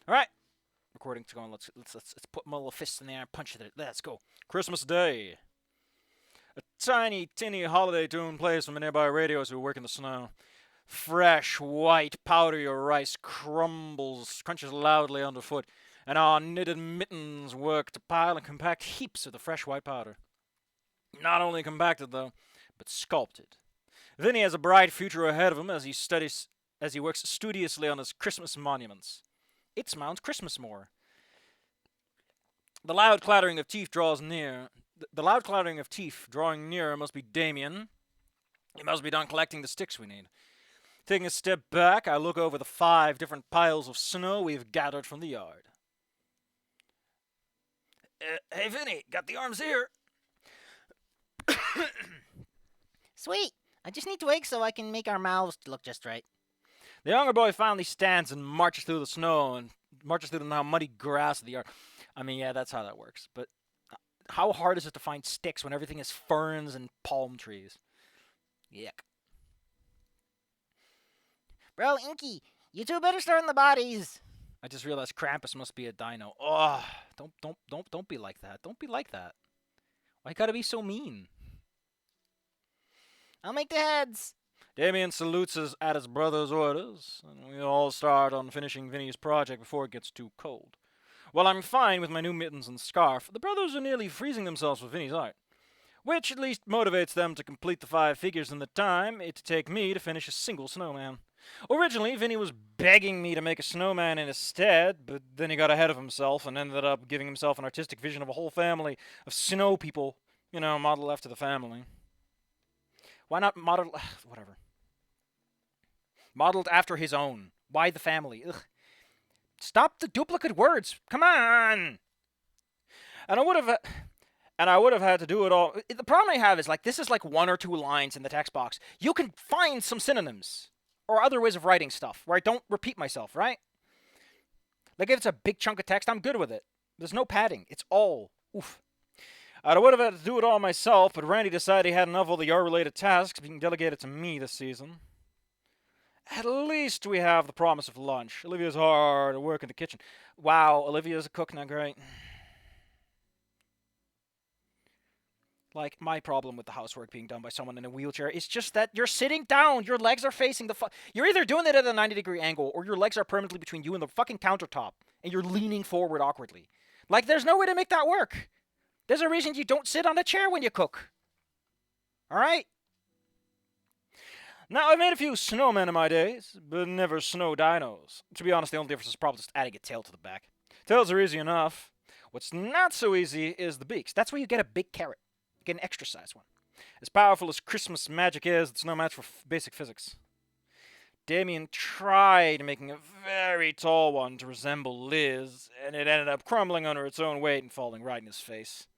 All right. Recording's going. Let's put my little fists in the air and punch it. Let's go. Christmas Day. A tiny, tinny holiday tune plays from a nearby radio as we work in the snow. Fresh, white, powdery rice crunches loudly underfoot, and our knitted mittens work to pile and compact heaps of the fresh white powder. Not only compacted, though, but sculpted. Vinny has a bright future ahead of him as he works studiously on his Christmas monuments. It's Mount Christmasmore. The loud clattering of teeth draws near. The loud clattering of teeth drawing nearer must be Damien. He must be done collecting the sticks we need. Taking a step back, I look over the 5 different piles of snow we've gathered from the yard. Hey, Vinny, got the arms here. Sweet. I just need twigs so I can make our mouths look just right. The younger boy finally stands and marches through the snow and marches through the now muddy grass of the yard. I mean, yeah, that's how that works. But how hard is it to find sticks when everything is ferns and palm trees? Yuck. Bro, Inky, you two better start in the bodies. I just realized Krampus must be a dino. Oh, don't be like that. Don't be like that. Why you gotta be so mean? I'll make the heads. Damien salutes us at his brother's orders, and we all start on finishing Vinny's project before it gets too cold. While I'm fine with my new mittens and scarf, the brothers are nearly freezing themselves with Vinny's art, which at least motivates them to complete the 5 figures in the time it'd take me to finish a single snowman. Originally, Vinny was begging me to make a snowman in his stead, but then he got ahead of himself and ended up giving himself an artistic vision of a whole family of snow people, modeled after the family. Why not model... whatever. Modeled after his own. Why the family? Ugh. Stop the duplicate words. Come on. And I would have had to do it all. The problem I have is this is 1 or 2 lines in the text box. You can find some synonyms or other ways of writing stuff where I don't repeat myself, right? If it's a big chunk of text, I'm good with it. There's no padding. It's all oof. I would have had to do it all myself, but Randy decided he had enough of all the yard-related tasks being delegated to me this season. At least we have the promise of lunch. Olivia's hard at work in the kitchen. Wow, Olivia's a cook now, great. My problem with the housework being done by someone in a wheelchair is just that you're sitting down. Your legs are facing you're either doing it at a 90-degree angle, or your legs are permanently between you and the fucking countertop, and you're leaning forward awkwardly. There's no way to make that work. There's a reason you don't sit on a chair when you cook. Alright? Now, I've made a few snowmen in my days, but never snow dinos. To be honest, the only difference is probably just adding a tail to the back. Tails are easy enough. What's not so easy is the beaks. That's where you get a big carrot. You get an extra size one. As powerful as Christmas magic is, it's no match for basic physics. Damien tried making a very tall one to resemble Liz, and it ended up crumbling under its own weight and falling right in his face.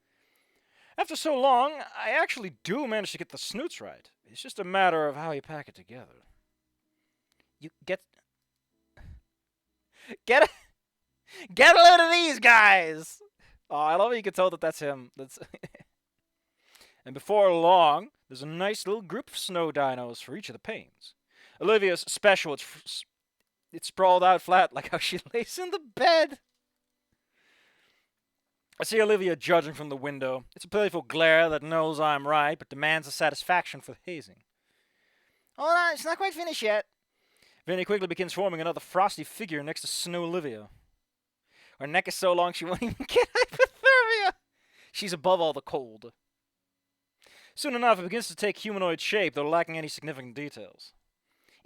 After so long, I actually do manage to get the snoots right. It's just a matter of how you pack it together. You get a load of these guys! Oh, I love how you can tell that that's him. And before long, there's a nice little group of snow dinos for each of the panes. Olivia's special. It's sprawled out flat like how she lays in the bed. I see Olivia judging from the window. It's a playful glare that knows I'm right, but demands a satisfaction for the hazing. Hold on, it's not quite finished yet. Vinny quickly begins forming another frosty figure next to Snow Olivia. Her neck is so long she won't even get hypothermia. She's above all the cold. Soon enough, it begins to take humanoid shape, though lacking any significant details.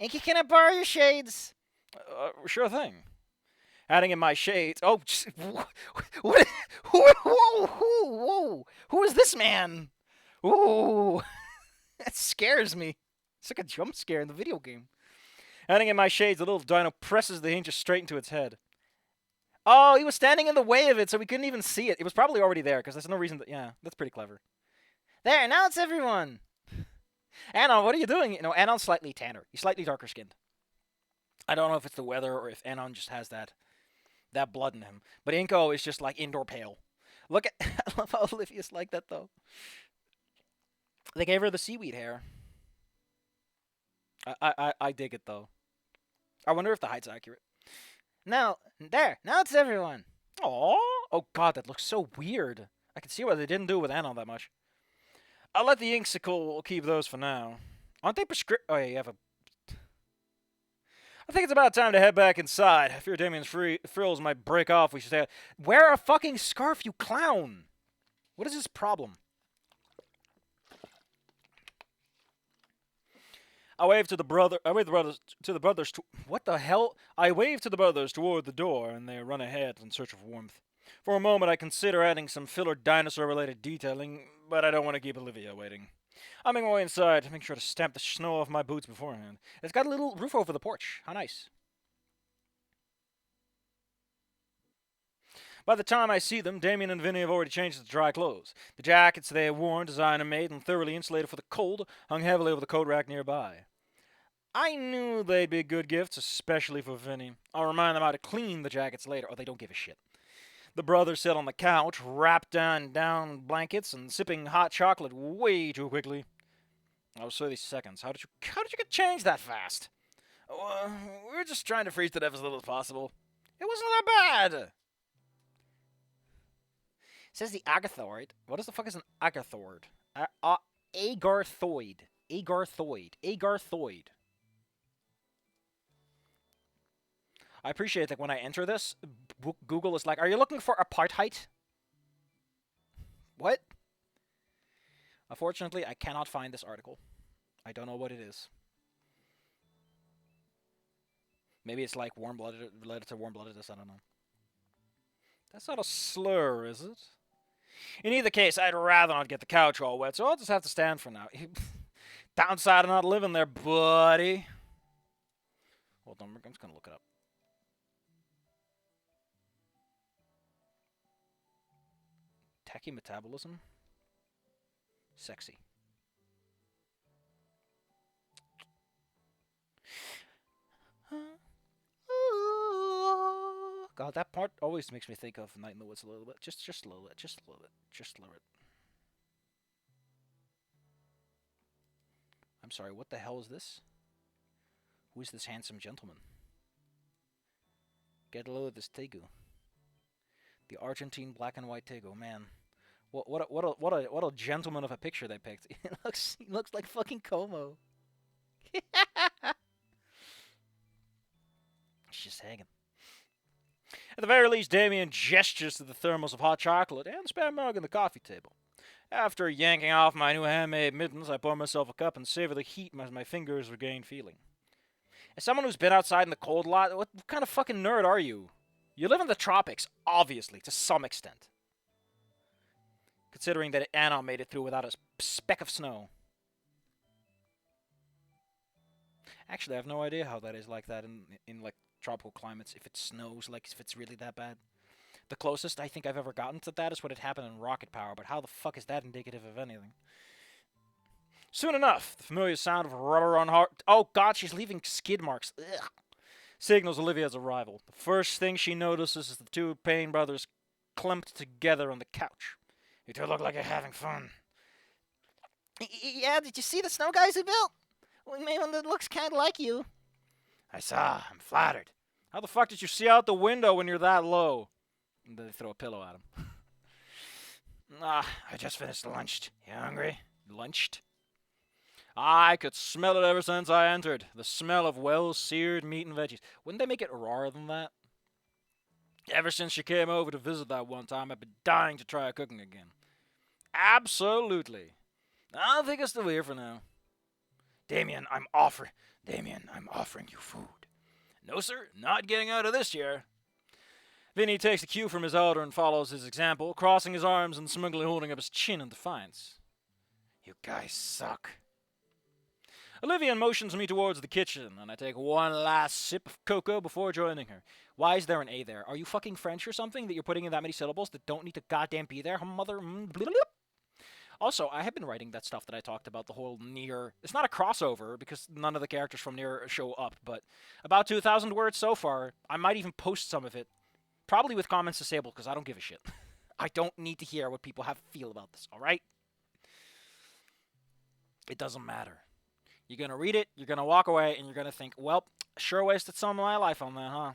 Inky, can I borrow your shades? Sure thing. Adding in my shades. Oh, what? Whoa! Who is this man? Ooh, that scares me. It's like a jump scare in the video game. Adding in my shades, the little dino presses the hinges straight into its head. Oh, he was standing in the way of it, so we couldn't even see it. It was probably already there, because there's no reason that... Yeah, that's pretty clever. There, now it's everyone. Anon, what are you doing? Anon's slightly tanner. He's slightly darker skinned. I don't know if it's the weather or if Anon just has that blood in him. But Inco is just indoor pale. Look at... I love how Olivia's like that, though. They gave her the seaweed hair. I dig it, though. I wonder if the height's accurate. No, there. Now it's everyone. Aww. Oh god, that looks so weird. I can see why they didn't do it with Anna that much. I'll let the Inksicle keep those for now. Aren't they Oh yeah, you have a... I think it's about time to head back inside. I fear Damien's frills might break off. We should stay... Wear a fucking scarf, you clown! What is his problem? I wave to the brother. I wave the brothers to the brothers. What the hell? I wave to the brothers toward the door, and they run ahead in search of warmth. For a moment, I consider adding some filler dinosaur-related detailing, but I don't want to keep Olivia waiting. I make my way inside, make sure to stamp the snow off my boots beforehand. It's got a little roof over the porch. How nice. By the time I see them, Damien and Vinny have already changed into dry clothes. The jackets they have worn, designer-made and thoroughly insulated for the cold, hung heavily over the coat rack nearby. I knew they'd be good gifts, especially for Vinny. I'll remind them how to clean the jackets later. Oh, they don't give a shit. The brothers sit on the couch, wrapped in down blankets and sipping hot chocolate way too quickly. I was 30 seconds. How did you get changed that fast? We were just trying to freeze to death as little as possible. It wasn't that bad. Says the agathoid. What the fuck is an agathoid? Agarthoid. Agarthoid. I appreciate that when I enter this, Google is like, are you looking for apartheid? What? Unfortunately, I cannot find this article. I don't know what it is. Maybe it's like warm-blooded, related to warm-bloodedness, I don't know. That's not a slur, is it? In either case, I'd rather not get the couch all wet, so I'll just have to stand for now. Downside of not living there, buddy. Hold on, I'm just gonna look it up. Techie metabolism? Sexy. God, that part always makes me think of Night in the Woods a little bit. Just a little bit. Just a little bit. Just a little bit. I'm sorry, what the hell is this? Who is this handsome gentleman? Get a load of this Tegu. The Argentine black and white Tegu, man. What a gentleman of a picture they picked. He looks like fucking Como. It's just hanging. At the very least, Damien gestures to the thermos of hot chocolate and the spare mug on the coffee table. After yanking off my new handmade mittens, I pour myself a cup and savor the heat as my fingers regain feeling. As someone who's been outside in the cold a lot, what kind of fucking nerd are you? You live in the tropics, obviously, to some extent. Considering that Anna made it through without a speck of snow. Actually, I have no idea how that is like that in like tropical climates. If it snows, like if it's really that bad. The closest I think I've ever gotten to that is what had happened in Rocket Power, but how the fuck is that indicative of anything? Soon enough, the familiar sound of rubber on hard... Oh god, she's leaving skid marks. Ugh. Signals Olivia's arrival. The first thing she notices is the two Payne brothers clumped together on the couch. You two look like you're having fun. Yeah, did you see the snow guys we built? We made one that looks kind of like you. I saw. I'm flattered. How the fuck did you see out the window when you're that low? And then they throw a pillow at him. I just finished lunched. You hungry? Lunched? I could smell it ever since I entered. The smell of well-seared meat and veggies. Wouldn't they make it rawer than that? Ever since she came over to visit that one time, I've been dying to try cooking again. Absolutely. I think it's still here for now. Damien, I'm offering you food. No, sir, not getting out of this chair. Vinny takes the cue from his elder and follows his example, crossing his arms and smugly holding up his chin in defiance. You guys suck. Olivia motions me towards the kitchen, and I take one last sip of cocoa before joining her. Why is there an A there? Are you fucking French or something that you're putting in that many syllables that don't need to goddamn be there, mother? Also, I have been writing that stuff that I talked about, the whole Nier... It's not a crossover, because none of the characters from Nier show up, but about 2,000 words so far. I might even post some of it. Probably with comments disabled, because I don't give a shit. I don't need to hear what people have to feel about this, alright? It doesn't matter. You're going to read it, you're going to walk away, and you're going to think, well, sure wasted some of my life on that, huh?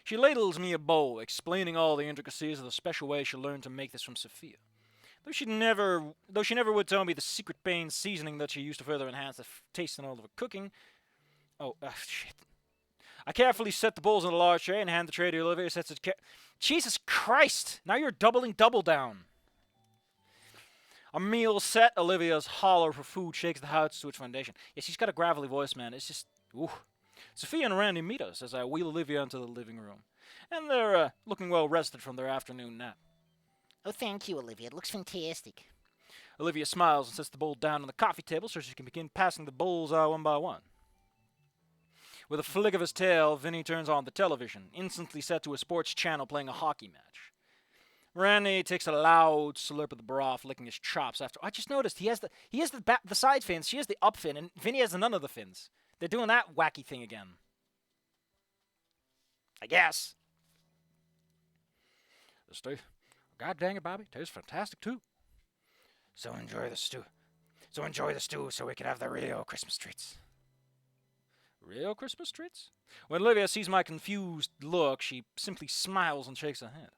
She ladles me a bowl, explaining all the intricacies of the special way she learned to make this from Sophia. Though she never would tell me the secret Bain seasoning that she used to further enhance the taste and all of her cooking. Oh, shit. I carefully set the bowls in a large tray and hand the tray to Olivia. Jesus Christ! Now you're doubling double down. A meal set, Olivia's holler for food shakes the house to its foundation. Yeah, she's got a gravelly voice, man. It's just, ooh. Sophia and Randy meet us as I wheel Olivia into the living room. And they're looking well rested from their afternoon nap. Oh, thank you, Olivia. It looks fantastic. Olivia smiles and sets the bowl down on the coffee table so she can begin passing the bowls out one by one. With a flick of his tail, Vinny turns on the television, instantly set to a sports channel playing a hockey match. Randy takes a loud slurp of the broth, licking his chops after. I just noticed he has the side fins, she has the up fin, and Vinny has none of the fins. They're doing that wacky thing again. I guess. The stew. God dang it, Bobby. Tastes fantastic, too. So enjoy the stew so we can have the real Christmas treats. Real Christmas treats? When Olivia sees my confused look, she simply smiles and shakes her head.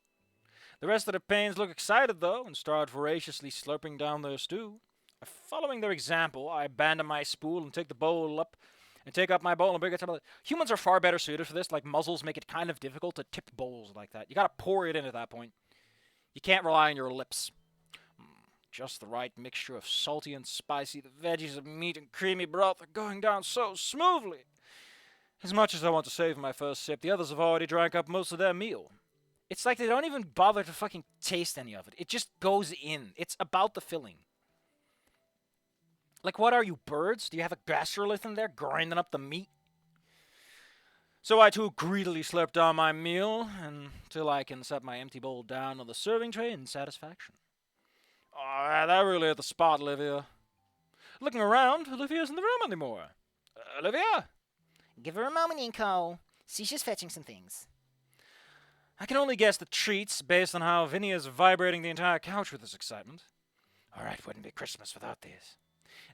The rest of the Paynes look excited, though, and start voraciously slurping down their stew. Following their example, I abandon my spool and take up my bowl and bring it to my... Humans are far better suited for this. Like, muzzles make it kind of difficult to tip bowls like that. You gotta pour it in at that point. You can't rely on your lips. Just the right mixture of salty and spicy. The veggies of meat and creamy broth are going down so smoothly. As much as I want to save my first sip, the others have already drank up most of their meal. It's like they don't even bother to fucking taste any of it. It just goes in. It's about the filling. Like, what are you, birds? Do you have a gastrolith in there grinding up the meat? So I too greedily slurp down my meal until I can set my empty bowl down on the serving tray in satisfaction. Oh, that really hit the spot, Olivia. Looking around, Olivia isn't in the room anymore. Olivia? Give her a moment, Inco. She's just fetching some things. I can only guess the treats based on how Vinny is vibrating the entire couch with his excitement. All right, wouldn't be Christmas without these.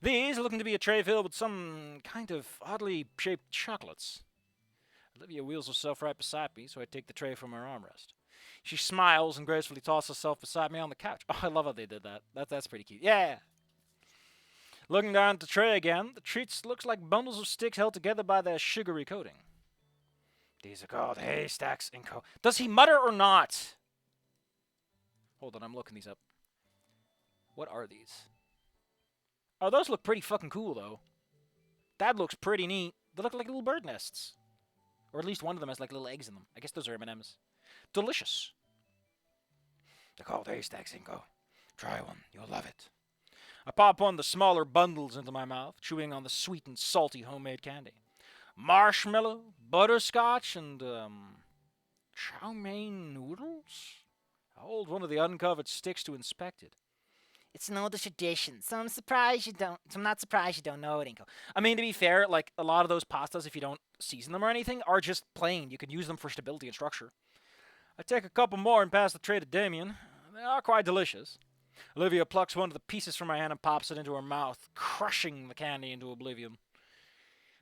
These are looking to be a tray filled with some kind of oddly shaped chocolates. Olivia wheels herself right beside me, so I take the tray from her armrest. She smiles and gracefully tosses herself beside me on the couch. Oh, I love how they did that. That's pretty cute. Yeah. Looking down at the tray again, the treats looks like bundles of sticks held together by their sugary coating. These are called haystacks, Inco. Does he mutter or not? Hold on, I'm looking these up. What are these? Oh, those look pretty fucking cool, though. That looks pretty neat. They look like little bird nests. Or at least one of them has like little eggs in them. I guess those are M&Ms. Delicious. They're called haystacks, Inco. Try one. You'll love it. I pop one of the smaller bundles into my mouth, chewing on the sweet and salty homemade candy. Marshmallow, butterscotch, and, chow mein noodles? I hold one of the uncovered sticks to inspect it. It's an older tradition, so I'm not surprised you don't know it, Inco. I mean, to be fair, like, a lot of those pastas, if you don't season them or anything, are just plain. You can use them for stability and structure. I take a couple more and pass the tray to Damien. They are quite delicious. Olivia plucks one of the pieces from my hand and pops it into her mouth, crushing the candy into oblivion.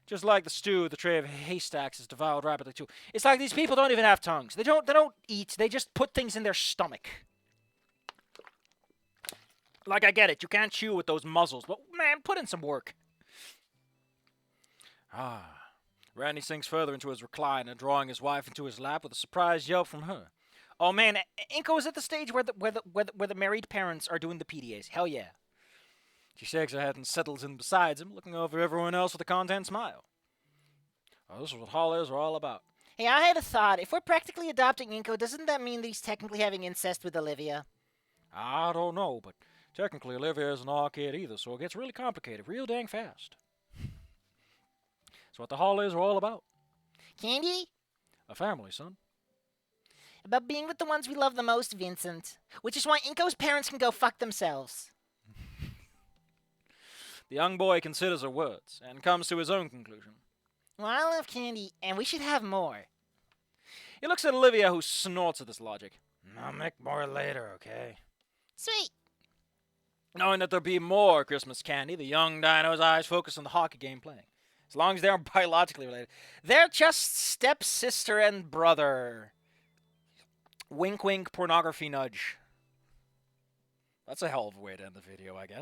Just like the stew, the tray of haystacks is devoured rapidly too. It's like these people don't even have tongues. They don't eat. They just put things in their stomach. Like, I get it. You can't chew with those muzzles, but man, put in some work. Randy sinks further into his recliner, drawing his wife into his lap with a surprised yelp from her. Oh man, Inco is at the stage where the married parents are doing the PDAs. Hell yeah. She shakes her head and settles in beside him, looking over everyone else with a content smile. Oh, this is what holidays are all about. Hey, I had a thought. If we're practically adopting Inco, doesn't that mean that he's technically having incest with Olivia? I don't know, but technically Olivia isn't all kid either, so it gets really complicated real dang fast. That's what the holidays are all about. Candy? A family, son. About being with the ones we love the most, Vincent. Which is why Inco's parents can go fuck themselves. The young boy considers her words and comes to his own conclusion. Well, I love candy, and we should have more. He looks at Olivia, who snorts at this logic. I'll make more later, okay? Sweet. Knowing that there'll be more Christmas candy, the young dino's eyes focus on the hockey game playing. As long as they aren't biologically related. They're just stepsister and brother. Wink, wink, pornography nudge. That's a hell of a way to end the video, I guess.